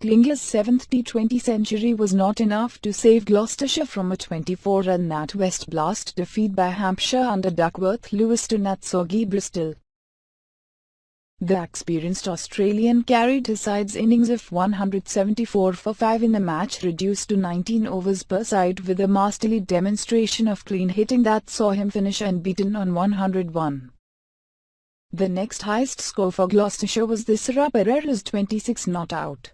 Klinger's seventh T20 century was not enough to save Gloucestershire from a 24-run NatWest blast defeat by Hampshire under Duckworth Lewis to Nat Soggy Bristol. The experienced Australian carried his side's innings of 174 for 5 in a match reduced to 19 overs per side with a masterly demonstration of clean hitting that saw him finish unbeaten on 101. The next highest score for Gloucestershire was Thisara Pereira's 26 not out.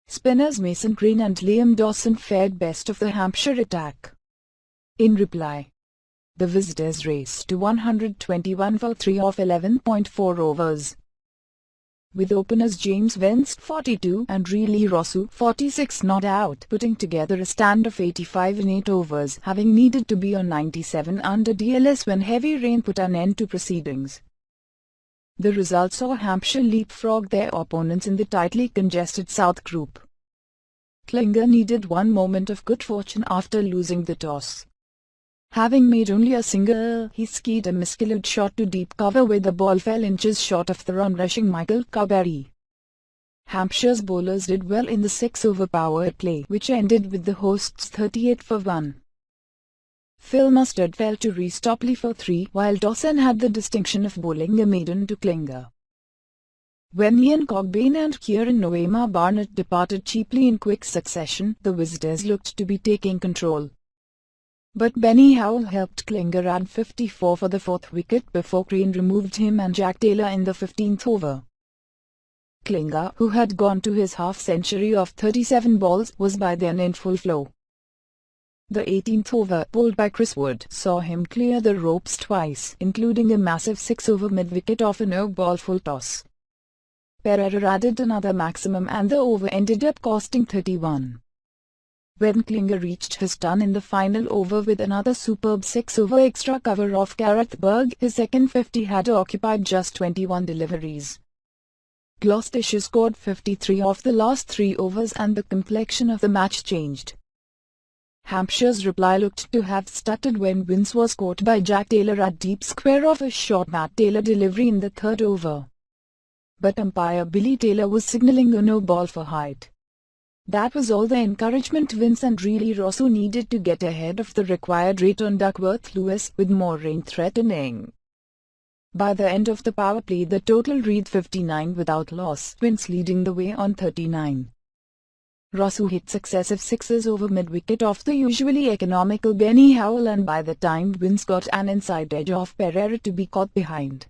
Spinners Mason Green and Liam Dawson fared best of the Hampshire attack. In reply, the visitors raced to 121 for 3 off 11.4 overs. With openers James Vince 42 and Riley Rossouw 46 not out, putting together a stand of 85 in 8 overs, having needed to be on 97 under DLS when heavy rain put an end to proceedings. The result saw Hampshire leapfrog their opponents in the tightly congested South Group. Klinger needed one moment of good fortune after losing the toss. Having made only a single, he skied a miscalculated shot to deep cover where the ball fell inches short of the run-rushing Michael Carberry. Hampshire's bowlers did well in the 6-over power play, which ended with the hosts 38 for 1. Phil Mustard fell to Reece Topley for 3, while Dawson had the distinction of bowling a maiden to Klinger. When Ian Cogbain and Kieran Noema Barnett departed cheaply in quick succession, the visitors looked to be taking control. But Benny Howell helped Klinger add 54 for the 4th wicket before Crane removed him and Jack Taylor in the 15th over. Klinger, who had gone to his half-century of 37 balls, was by then in full flow. The 18th over, bowled by Chris Wood, saw him clear the ropes twice, including a massive 6-over mid-wicket off a no-ball full toss. Pereira added another maximum and the over ended up costing 31. When Klinger reached his turn in the final over with another superb 6-over extra cover off Gareth Berg, his second 50 had occupied just 21 deliveries. Gloucestershire scored 53 off the last 3 overs and the complexion of the match changed. Hampshire's reply looked to have stuttered when Vince was caught by Jack Taylor at deep square off a short Matt Taylor delivery in the 3rd over. But umpire Billy Taylor was signalling a no ball for height. That was all the encouragement Vince and Riley Rossouw needed to get ahead of the required rate on Duckworth Lewis, with more rain threatening. By the end of the power play the total read 59 without loss, Vince leading the way on 39. Rossouw hit successive sixes over mid-wicket off the usually economical Benny Howell, and by the time Vince got an inside edge off Pereira to be caught behind.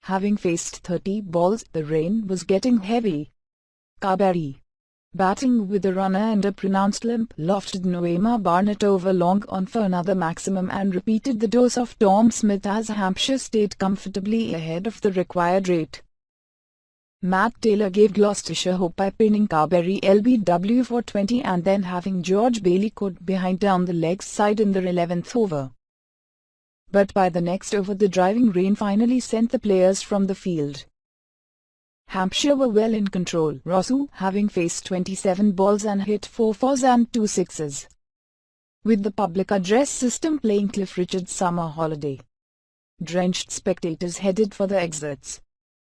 Having faced 30 balls, the rain was getting heavy. Carberry, batting with a runner and a pronounced limp, lofted Noema Barnett over long on for another maximum and repeated the dose of Tom Smith as Hampshire stayed comfortably ahead of the required rate. Matt Taylor gave Gloucestershire hope by pinning Carberry LBW for 20 and then having George Bailey caught behind down the leg side in the 11th over. But by the next over the driving rain finally sent the players from the field. Hampshire were well in control, Rossouw having faced 27 balls and hit 4 fours and 2 sixes. With the public address system playing Cliff Richard's Summer Holiday, drenched spectators headed for the exits.